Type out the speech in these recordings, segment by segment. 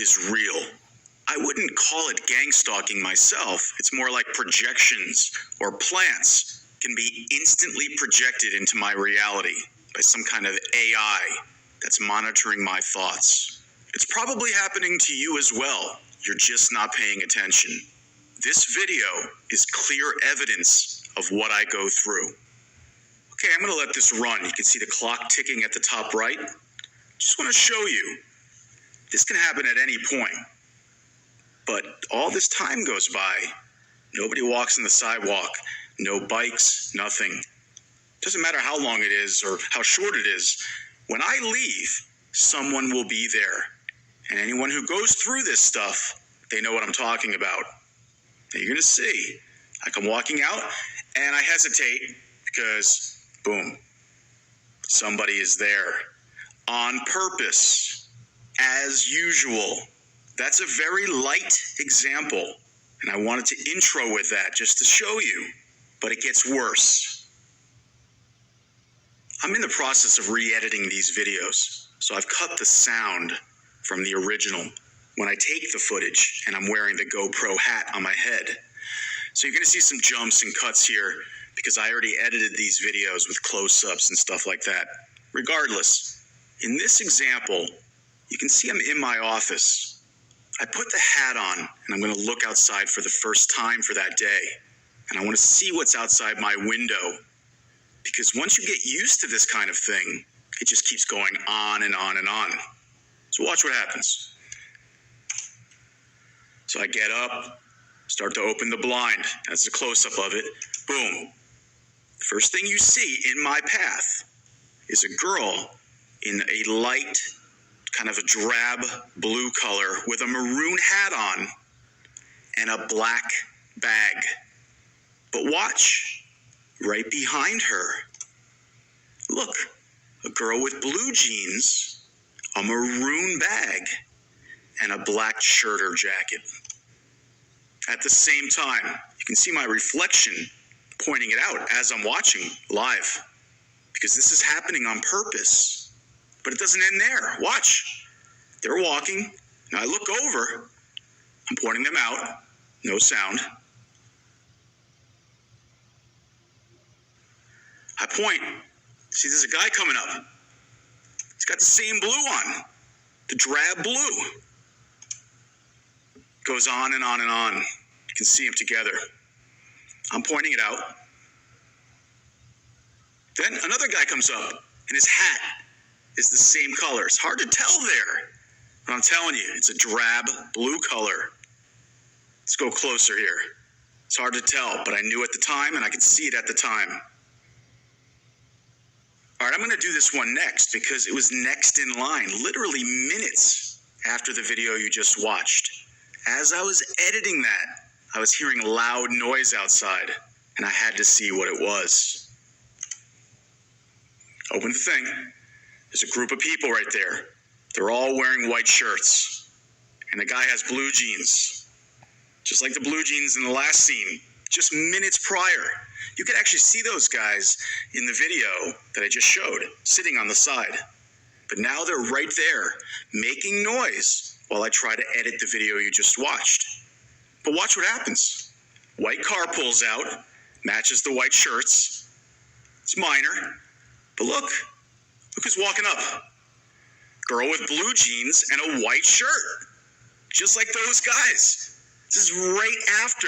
is real. I wouldn't call it gang stalking myself. It's more like projections or plants can be instantly projected into my reality by some kind of AI that's monitoring my thoughts. It's probably happening to you as well. You're just not paying attention. This video is clear evidence of what I go through. Okay, I'm going to let this run. You can see the clock ticking at the top right. Just want to show you. This can happen at any point. But all this time goes by. Nobody walks on the sidewalk. No bikes, nothing. Doesn't matter how long it is or how short it is. When I leave, someone will be there. And anyone who goes through this stuff, they know what I'm talking about. And you're going to see. I come walking out and I hesitate because, boom, somebody is there. On purpose, as usual. That's a very light example, and I wanted to intro with that just to show you, but it gets worse. I'm in the process of re-editing these videos, so I've cut the sound from the original when I take the footage and I'm wearing the GoPro hat on my head. So you're going to see some jumps and cuts here because I already edited these videos with close-ups and stuff like that. Regardless, in this example, you can see I'm in my office. I put the hat on and I'm going to look outside for the first time for that day. And I want to see what's outside my window. Because once you get used to this kind of thing, it just keeps going on and on and on. So watch what happens. So I get up, start to open the blind. That's a close-up of it. Boom. First thing you see in my path is a girl in a light, kind of a drab blue color with a maroon hat on and a black bag. But watch, right behind her, look, a girl with blue jeans, a maroon bag, and a black shirt or jacket. At the same time, you can see my reflection pointing it out as I'm watching live, because this is happening on purpose. But it doesn't end there. Watch. They're walking. Now I look over. I'm pointing them out. No sound. I point. See, there's a guy coming up. He's got the same blue on. The drab blue. Goes on and on and on. You can see them together. I'm pointing it out. Then another guy comes up, and his hat is the same color. It's hard to tell there, but I'm telling you, it's a drab blue color. Let's go closer here. It's hard to tell, but I knew at the time, and I could see it at the time. All right, I'm going to do this one next because it was next in line, literally minutes after the video you just watched. As I was editing that, I was hearing loud noise outside, and I had to see what it was. Open the thing. There's a group of people right there. They're all wearing white shirts. And the guy has blue jeans. Just like the blue jeans in the last scene, just minutes prior. You could actually see those guys in the video that I just showed, sitting on the side. But now they're right there, making noise while I try to edit the video you just watched. But watch what happens. White car pulls out, matches the white shirts. It's minor, but look who's walking up. Girl with blue jeans and a white shirt. Just like those guys. This is right after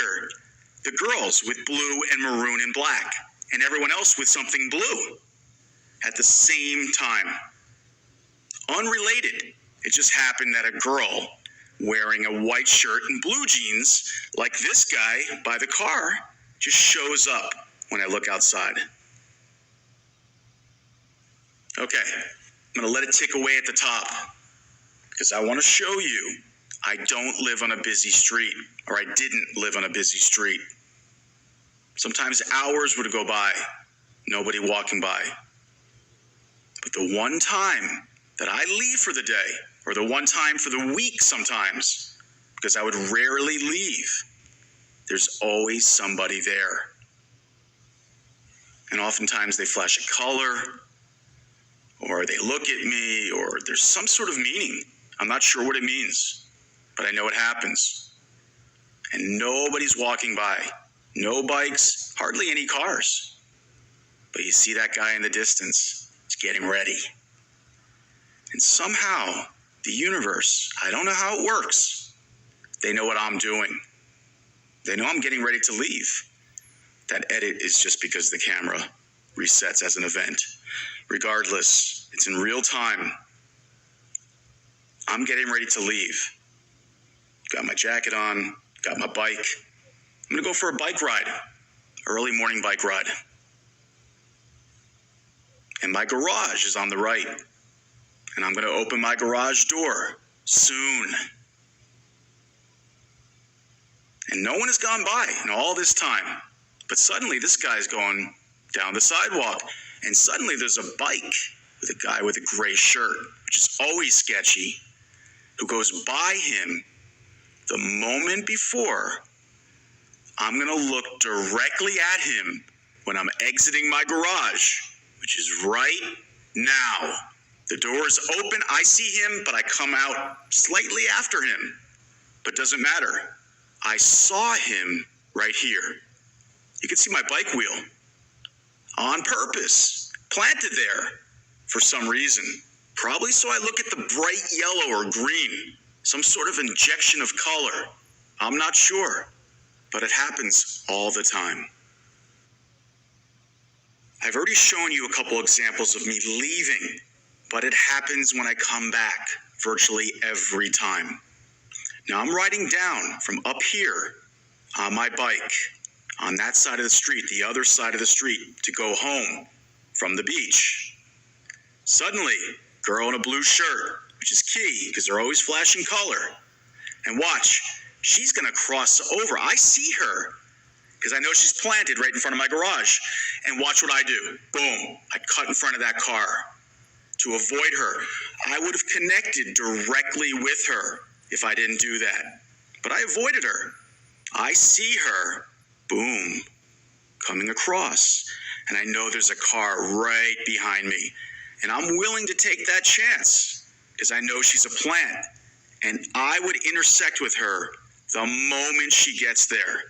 the girls with blue and maroon and black. And everyone else with something blue. At the same time. Unrelated. It just happened that a girl wearing a white shirt and blue jeans, like this guy by the car, just shows up when I look outside. Okay, I'm going to let it tick away at the top because I want to show you I don't live on a busy street, or I didn't live on a busy street. Sometimes hours would go by, nobody walking by. But the one time that I leave for the day, or the one time for the week sometimes, because I would rarely leave, there's always somebody there. And oftentimes they flash a color, or they look at me, or there's some sort of meaning. I'm not sure what it means. but I know it happens. And nobody's walking by. No bikes, hardly any cars. But you see that guy in the distance. He's getting ready. And somehow, the universe, I don't know how it works, they know what I'm doing. They know I'm getting ready to leave. That edit is just because the camera resets as an event. Regardless, it's in real time. I'm getting ready to leave. Got my jacket on, got my bike. I'm gonna go for a bike ride, early morning bike ride. And my garage is on the right. And I'm gonna open my garage door soon. And no one has gone by in all this time. But suddenly this guy's going down the sidewalk. And suddenly there's a bike with a guy with a gray shirt, which is always sketchy, who goes by him the moment before. I'm going to look directly at him when I'm exiting my garage, which is right now. The door is open. I see him, but I come out slightly after him. But doesn't matter. I saw him right here. You can see my bike wheel on purpose, planted there for some reason. Probably so I look at the bright yellow or green, some sort of injection of color. I'm not sure, but it happens all the time. I've already shown you a couple examples of me leaving, but it happens when I come back virtually every time. Now I'm riding down from up here on my bike, on that side of the street, the other side of the street, to go home from the beach. Suddenly, girl in a blue shirt, which is key because they're always flashing color. And watch, she's gonna cross over. I see her because I know she's planted right in front of my garage. And watch what I do. Boom, I cut in front of that car to avoid her. I would have connected directly with her if I didn't do that. But I avoided her. I see her, boom, coming across. And I know there's a car right behind me. And I'm willing to take that chance because I know she's a plant. And I would intersect with her the moment she gets there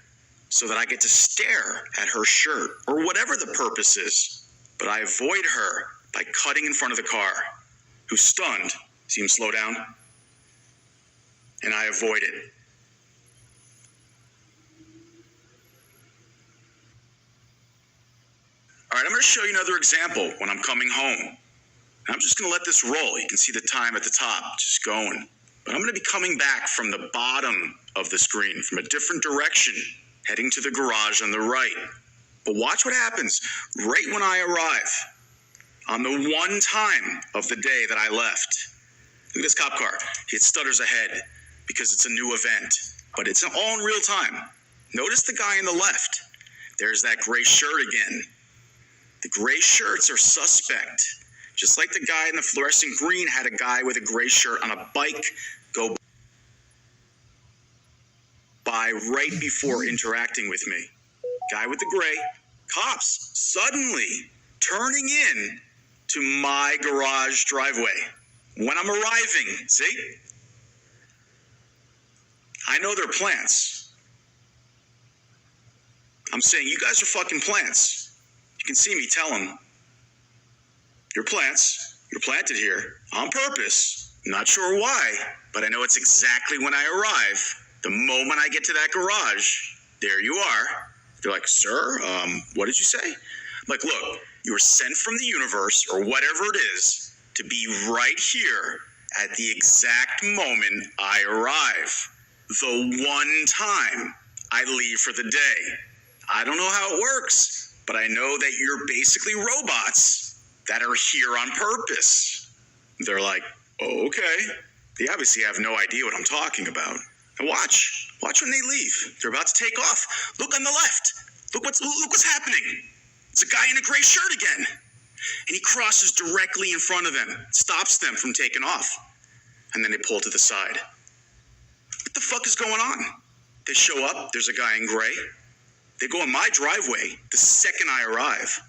so that I get to stare at her shirt or whatever the purpose is. But I avoid her by cutting in front of the car, who's stunned. See him slow down? And I avoid it. All right, I'm going to show you another example when I'm coming home. I'm just going to let this roll. You can see the time at the top just going. But I'm going to be coming back from the bottom of the screen, from a different direction, heading to the garage on the right. But watch what happens right when I arrive, on the one time of the day that I left. Look at this cop car. It stutters ahead because it's a new event, but it's all in real time. Notice the guy on the left. There's that gray shirt again. The gray shirts are suspect. Just like the guy in the fluorescent green had a guy with a gray shirt on a bike go by right before interacting with me. Guy with the gray, cops suddenly turning in to my garage driveway when I'm arriving. See? I know they're plants. I'm saying, you guys are fucking plants. You can see me tell them, you're plants. You're planted here on purpose. Not sure why, but I know it's exactly when I arrive. The moment I get to that garage, there you are. They're like, sir, what did you say? I'm like, look, you were sent from the universe or whatever it is to be right here at the exact moment I arrive. The one time I leave for the day. I don't know how it works, but I know that you're basically robots that are here on purpose. They're like, oh, okay. They obviously have no idea what I'm talking about. And watch when they leave. They're about to take off. Look on the left. Look what's happening. It's a guy in a gray shirt again. And he crosses directly in front of them, stops them from taking off. And then they pull to the side. What the fuck is going on? They show up, there's a guy in gray. They go in my driveway the second I arrive.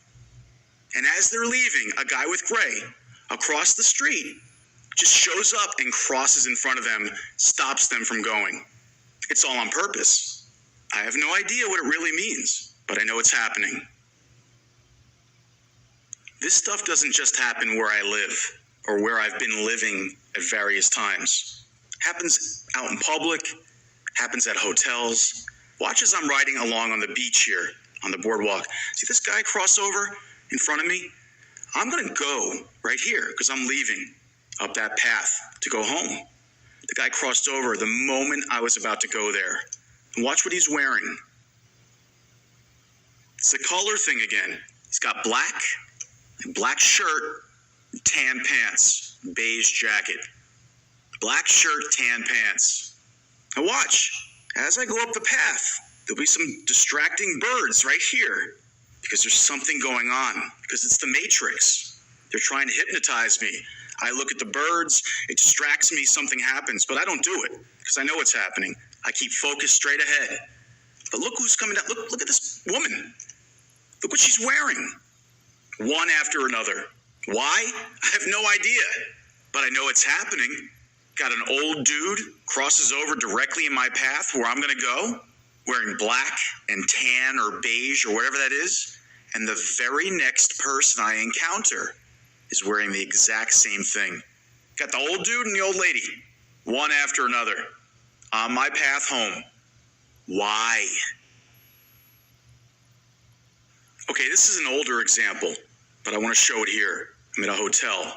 And as they're leaving, a guy with gray across the street just shows up and crosses in front of them, stops them from going. It's all on purpose. I have no idea what it really means, but I know it's happening. This stuff doesn't just happen where I live or where I've been living at various times. Happens out in public, happens at hotels. Watch as I'm riding along on the beach here, on the boardwalk. See this guy cross over in front of me? I'm gonna go right here because I'm leaving up that path to go home. The guy crossed over the moment I was about to go there. And watch what he's wearing. It's the color thing again. He's got black shirt, tan pants, beige jacket. Black shirt, tan pants. Now watch, as I go up the path, there'll be some distracting birds right here because there's something going on, because it's the Matrix. They're trying to hypnotize me. I look at the birds, it distracts me, something happens, but I don't do it because I know what's happening. I keep focused straight ahead. But look who's coming down. Look at this woman. Look what she's wearing. One after another. Why? I have no idea, but I know it's happening. Got an old dude crosses over directly in my path where I'm going to go, wearing black and tan or beige or whatever that is, and the very next person I encounter is wearing the exact same thing. Got the old dude and the old lady, one after another, on my path home. Why? Okay, this is an older example, but I want to show it here. I'm at a hotel.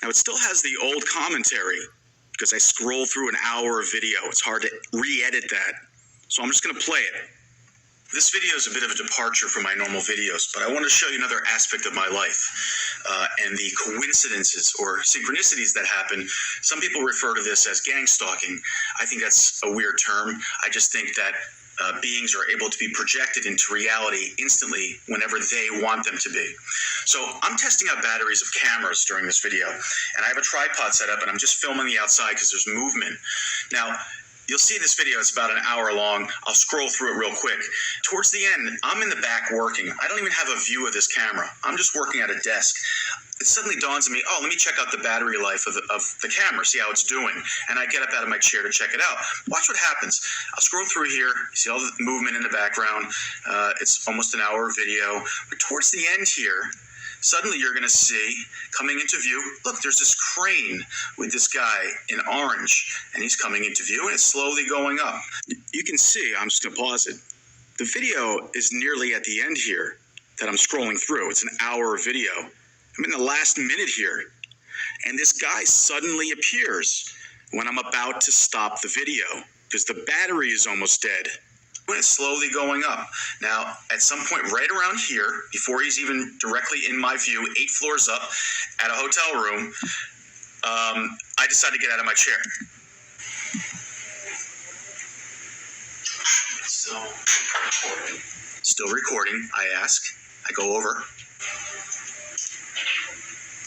Now, it still has the old commentary because I scroll through an hour of video. It's hard to re-edit that. So I'm just going to play it. This video is a bit of a departure from my normal videos, but I want to show you another aspect of my life and the coincidences or synchronicities that happen. Some people refer to this as gang stalking. I think that's a weird term. I just think that beings are able to be projected into reality instantly whenever they want them to be. So I'm testing out batteries of cameras during this video, and I have a tripod set up, and I'm just filming the outside because there's movement. Now, you'll see this video, it's about an hour long. I'll scroll through it real quick. Towards the end, I'm in the back working. I don't even have a view of this camera. I'm just working at a desk. It suddenly dawns on me, oh, let me check out the battery life of the camera, see how it's doing. And I get up out of my chair to check it out. Watch what happens. I'll scroll through here. You see all the movement in the background. It's almost an hour video. But towards the end here, suddenly you're going to see, coming into view, look, there's this crane with this guy in orange, and he's coming into view, and it's slowly going up. You can see, I'm just going to pause it. The video is nearly at the end here that I'm scrolling through. It's an hour of video. I'm in the last minute here, and this guy suddenly appears when I'm about to stop the video because the battery is almost dead. When it's slowly going up. Now, at some point right around here, before he's even directly in my view, 8 floors up at a hotel room, I decide to get out of my chair. Still recording, I ask. I go over.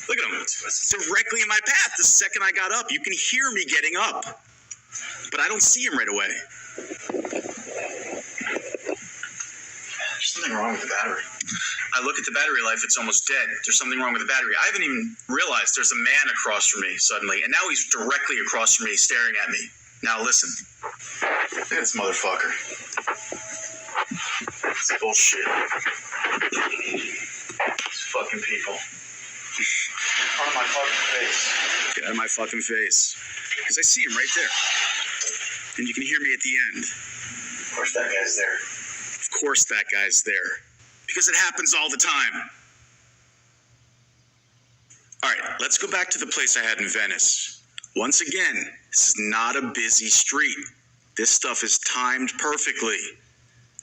Look at him. It's directly in my path. The second I got up, you can hear me getting up. But I don't see him right away. There's something wrong with the battery. I look at the battery life, it's almost dead. There's something wrong with the battery. I haven't even realized there's a man across from me suddenly, and now he's directly across from me, staring at me. Now listen. Look at this motherfucker. It's bullshit. These fucking people. Get out of my fucking face. Get out of my fucking face. Because I see him right there. And you can hear me at the end. Of course that guy's there. Of course that guy's there. Because it happens all the time. All right, let's go back to the place I had in Venice. Once again, this is not a busy street. This stuff is timed perfectly.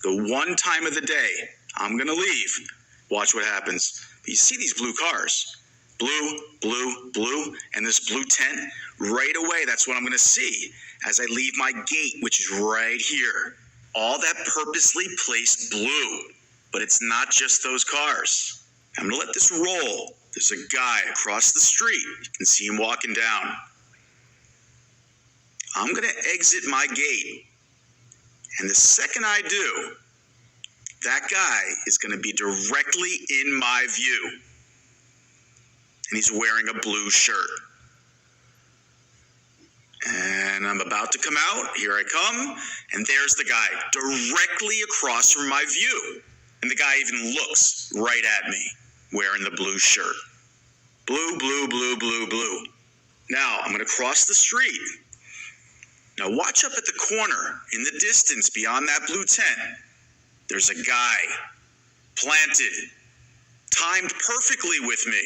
The one time of the day I'm going to leave, watch what happens. You see these blue cars. Blue, blue, blue, and this blue tent. Right away, that's what I'm going to see as I leave my gate, which is right here. All that purposely placed blue. But it's not just those cars. I'm going to let this roll. There's a guy across the street. You can see him walking down. I'm going to exit my gate. And the second I do, that guy is going to be directly in my view. And he's wearing a blue shirt. And I'm about to come out. Here I come. And there's the guy directly across from my view. And the guy even looks right at me, wearing the blue shirt. Blue, blue, blue, blue, blue. Now, I'm going to cross the street. Now, watch up at the corner, in the distance beyond that blue tent. There's a guy, planted, timed perfectly with me,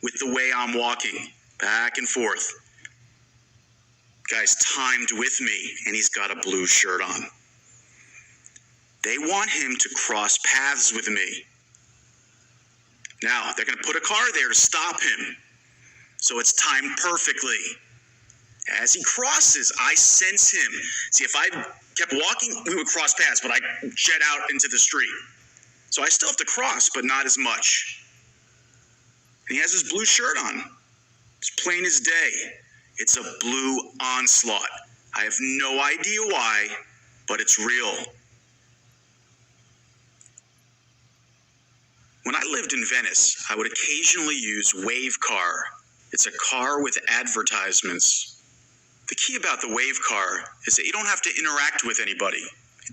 with the way I'm walking, back and forth. Guy's timed with me, and he's got a blue shirt on. They want him to cross paths with me. Now, they're going to put a car there to stop him. So it's timed perfectly. As he crosses, I sense him. See, if I kept walking, we would cross paths, but I jet out into the street. So I still have to cross, but not as much. And he has his blue shirt on. It's plain as day. It's a blue onslaught. I have no idea why, but it's real. When I lived in Venice, I would occasionally use Wave Car. It's a car with advertisements. The key about the Wave Car is that you don't have to interact with anybody.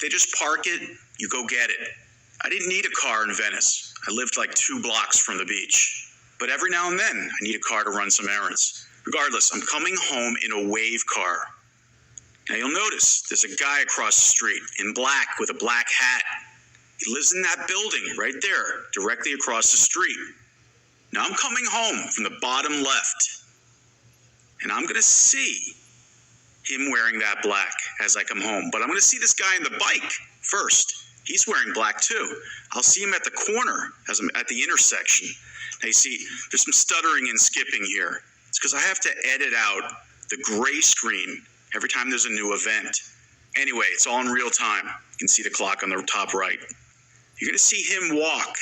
They just park it, you go get it. I didn't need a car in Venice. I lived like 2 blocks from the beach. But every now and then, I need a car to run some errands. Regardless, I'm coming home in a Wave Car. Now you'll notice there's a guy across the street in black with a black hat. He lives in that building right there, directly across the street. Now I'm coming home from the bottom left, and I'm going to see him wearing that black as I come home. But I'm going to see this guy on the bike first. He's wearing black too. I'll see him at the corner as I'm at the intersection. Now you see, there's some stuttering and skipping here. It's because I have to edit out the gray screen every time there's a new event. Anyway, it's all in real time. You can see the clock on the top right. You're going to see him walk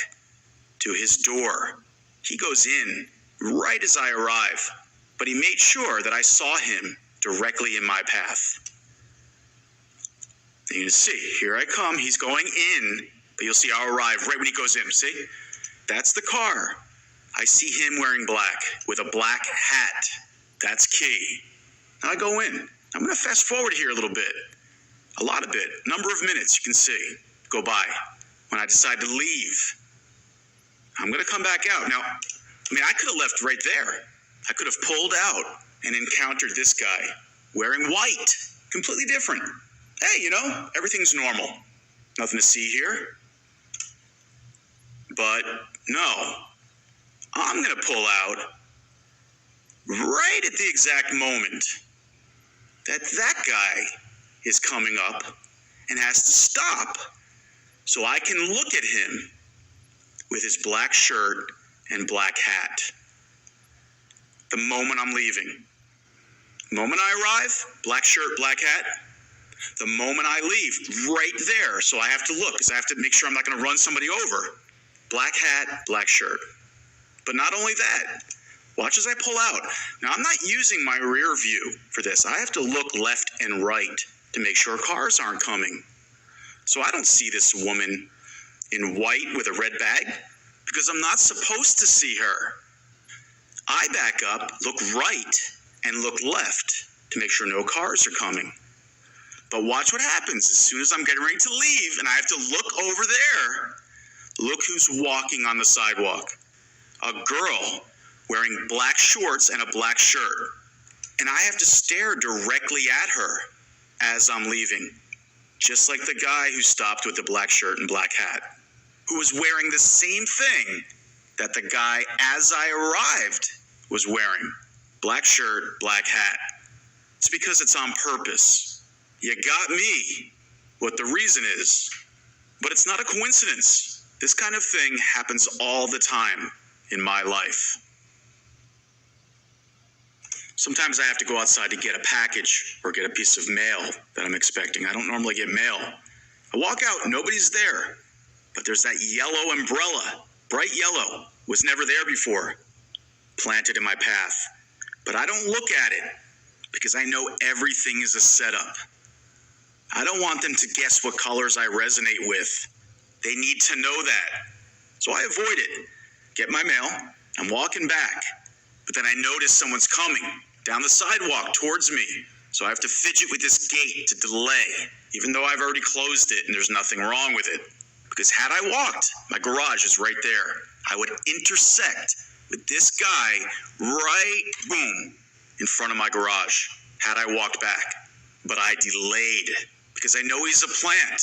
to his door. He goes in right as I arrive, but he made sure that I saw him directly in my path. And you can see, here I come. He's going in, but you'll see I'll arrive right when he goes in. See? That's the car. I see him wearing black with a black hat. That's key. Now I go in. I'm going to fast forward here a little bit. A lot of bit. Number of minutes you can see go by. When I decide to leave, I'm going to come back out. Now, I could have left right there. I could have pulled out and encountered this guy wearing white. Completely different. Hey, everything's normal. Nothing to see here. But no, I'm going to pull out right at the exact moment that guy is coming up and has to stop so I can look at him with his black shirt and black hat. The moment I'm leaving. The moment I arrive, black shirt, black hat. The moment I leave, right there. So I have to look because I have to make sure I'm not going to run somebody over. Black hat, black shirt. But not only that, watch as I pull out. Now, I'm not using my rear view for this. I have to look left and right to make sure cars aren't coming. So I don't see this woman in white with a red bag because I'm not supposed to see her. I back up, look right, and look left to make sure no cars are coming. But watch what happens as soon as I'm getting ready to leave and I have to look over there. Look who's walking on the sidewalk. A girl wearing black shorts and a black shirt. And I have to stare directly at her as I'm leaving. Just like the guy who stopped with the black shirt and black hat, who was wearing the same thing that the guy, as I arrived, was wearing. Black shirt, black hat. It's because it's on purpose. You got me, what the reason is. But it's not a coincidence. This kind of thing happens all the time in my life. Sometimes I have to go outside to get a package or get a piece of mail that I'm expecting. I don't normally get mail. I walk out, nobody's there. But there's that yellow umbrella, bright yellow, was never there before, planted in my path. But I don't look at it because I know everything is a setup. I don't want them to guess what colors I resonate with. They need to know that. So I avoid it. Get my mail. I'm walking back. But then I notice someone's coming down the sidewalk towards me. So I have to fidget with this gate to delay, even though I've already closed it and there's nothing wrong with it. Because had I walked, my garage is right there. I would intersect with this guy right, boom, in front of my garage, had I walked back. But I delayed because I know he's a plant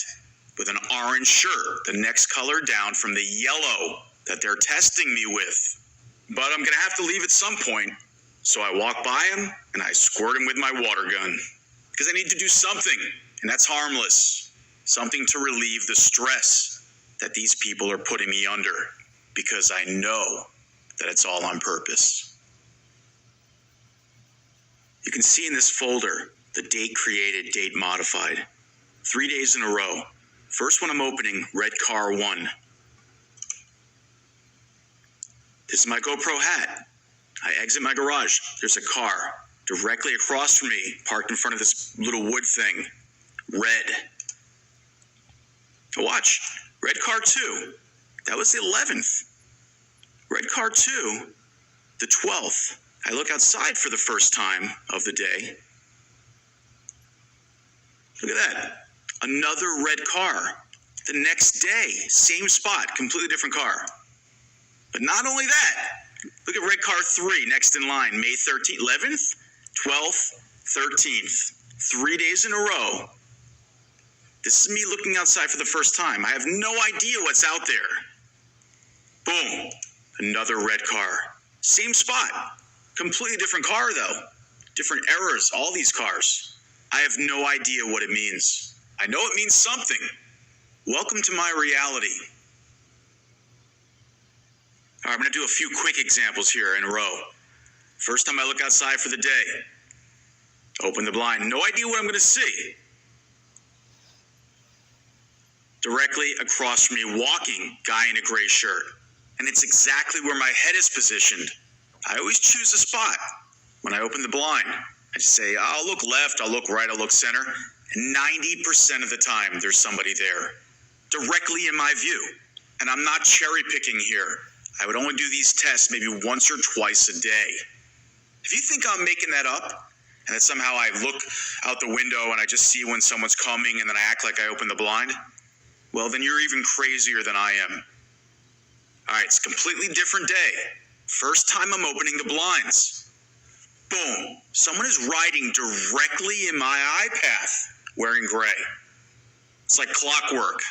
with an orange shirt, the next color down from the yellow that they're testing me with. But I'm going to have to leave at some point. So I walk by him and I squirt him with my water gun because I need to do something, and that's harmless. Something to relieve the stress that these people are putting me under, because I know that it's all on purpose. You can see in this folder the date created, date modified. 3 days in a row. First one I'm opening, red car 1. This is my GoPro hat. I exit my garage. There's a car directly across from me, parked in front of this little wood thing. Red. Watch. Red car 2. That was the 11th. Red car 2, the 12th. I look outside for the first time of the day. Look at that. Another red car. The next day, same spot, completely different car. But not only that, look at red car 3 next in line, May 13th, 11th, 12th, 13th. 3 days in a row. This is me looking outside for the first time. I have no idea what's out there. Boom. Another red car. Same spot. Completely different car though. Different errors, all these cars. I have no idea what it means. I know it means something. Welcome to my reality. All right, I'm going to do a few quick examples here in a row. First time I look outside for the day. Open the blind. No idea what I'm going to see. Directly across from me, walking, guy in a gray shirt. And it's exactly where my head is positioned. I always choose a spot when I open the blind. I just say, I'll look left, I'll look right, I'll look center. And 90% of the time, there's somebody there, directly in my view. And I'm not cherry picking here. I would only do these tests maybe once or twice a day. If you think I'm making that up, and that somehow I look out the window and I just see when someone's coming and then I act like I open the blind, well, then you're even crazier than I am. All right, it's a completely different day. First time I'm opening the blinds. Boom. Someone is riding directly in my eye path wearing gray. It's like clockwork.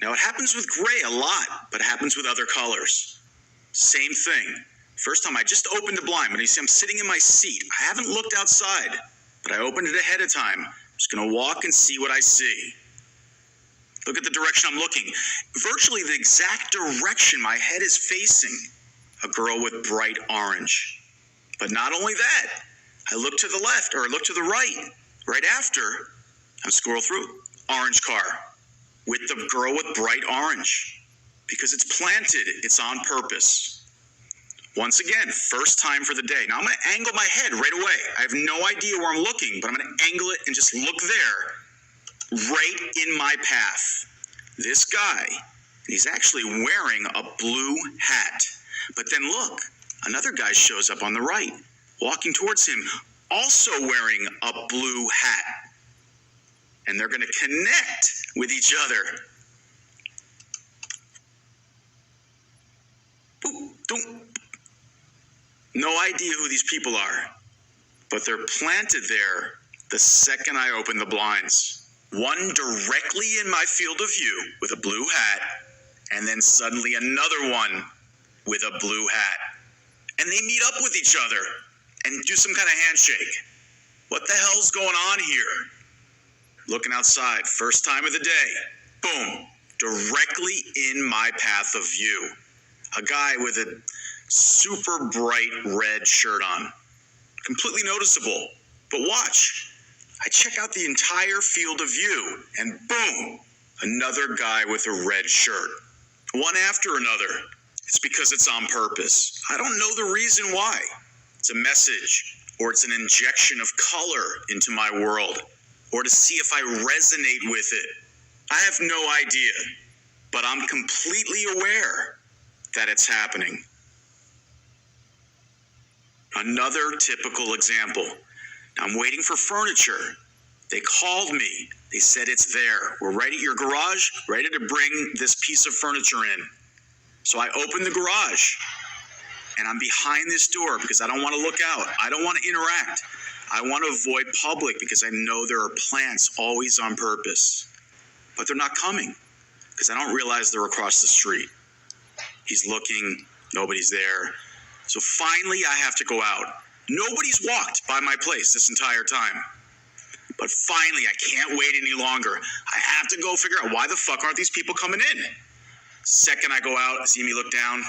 Now, it happens with gray a lot, but it happens with other colors. Same thing. First time I just opened the blind, but you see I'm sitting in my seat. I haven't looked outside, but I opened it ahead of time. I'm just going to walk and see what I see. Look at the direction I'm looking. Virtually the exact direction my head is facing. A girl with bright orange. But not only that, I look to the left or I look to the right. Right after, I scroll through. Orange car with the girl with bright orange. Because it's planted, it's on purpose. Once again, first time for the day. Now I'm going to angle my head right away. I have no idea where I'm looking, but I'm going to angle it and just look there. Right in my path. This guy, he's actually wearing a blue hat. But then look, another guy shows up on the right, walking towards him, also wearing a blue hat. And they're going to connect with each other. Boop, doop. No idea who these people are, but they're planted there the second I open the blinds. One directly in my field of view with a blue hat, and then suddenly another one with a blue hat. And they meet up with each other and do some kind of handshake. What the hell's going on here? Looking outside, first time of the day. Boom, directly in my path of view. A guy with a super bright red shirt on. Completely noticeable. But watch. I check out the entire field of view, and boom, another guy with a red shirt. One after another. It's because it's on purpose. I don't know the reason why. It's a message, or it's an injection of color into my world, or to see if I resonate with it. I have no idea, but I'm completely aware that it's happening. Another typical example. I'm waiting for furniture. They called me. They said it's there. We're right at your garage, ready to bring this piece of furniture in. So I open the garage, and I'm behind this door because I don't want to look out. I don't want to interact. I want to avoid public because I know there are plants always on purpose. But they're not coming because I don't realize they're across the street. He's looking, nobody's there. So finally I have to go out. Nobody's walked by my place this entire time. But finally, I can't wait any longer. I have to go figure out why the fuck aren't these people coming in? Second I go out, see me look down,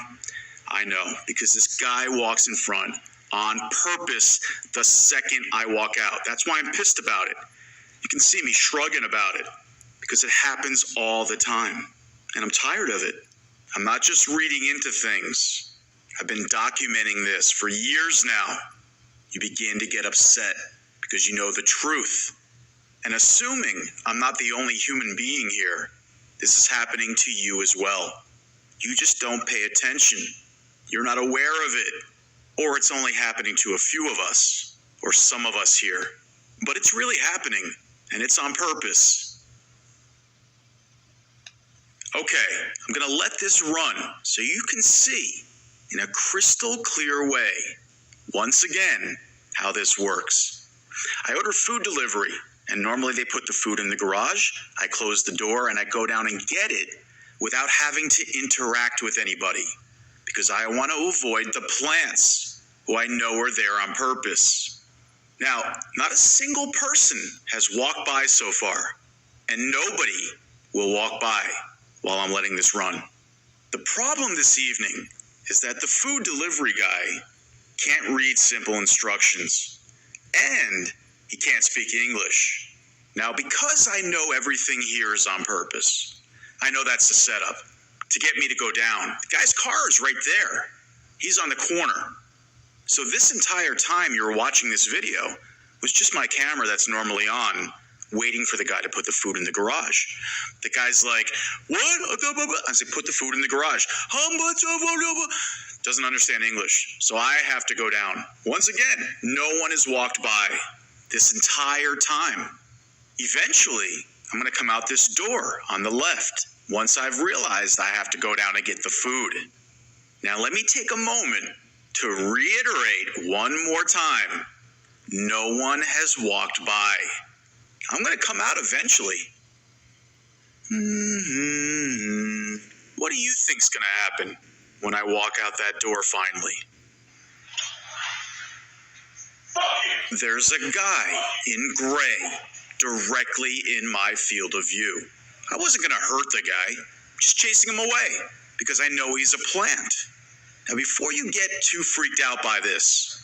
I know, because this guy walks in front on purpose the second I walk out. That's why I'm pissed about it. You can see me shrugging about it because it happens all the time. And I'm tired of it. I'm not just reading into things. I've been documenting this for years now. You begin to get upset because you know the truth. And assuming I'm not the only human being here, this is happening to you as well. You just don't pay attention. You're not aware of it. Or it's only happening to a few of us, or some of us here. But it's really happening, and it's on purpose. Okay, I'm gonna let this run so you can see in a crystal clear way, once again, how this works. I order food delivery, and normally they put the food in the garage. I close the door and I go down and get it without having to interact with anybody because I want to avoid the plants who I know are there on purpose. Now, not a single person has walked by so far, and nobody will walk by while I'm letting this run. The problem this evening is that the food delivery guy can't read simple instructions, and he can't speak English. Now, because I know everything here is on purpose, I know that's the setup to get me to go down. The guy's car is right there. He's on the corner. So this entire time you were watching this video was just my camera that's normally on, waiting for the guy to put the food in the garage. The guy's like, what? I say, put the food in the garage. Doesn't understand English. So I have to go down. Once again, no one has walked by this entire time. Eventually, I'm going to come out this door on the left once I've realized I have to go down and get the food. Now let me take a moment to reiterate one more time. No one has walked by. I'm going to come out eventually. What do you think's going to happen when I walk out that door finally? There's a guy in gray directly in my field of view. I wasn't going to hurt the guy, just chasing him away because I know he's a plant. Now, before you get too freaked out by this,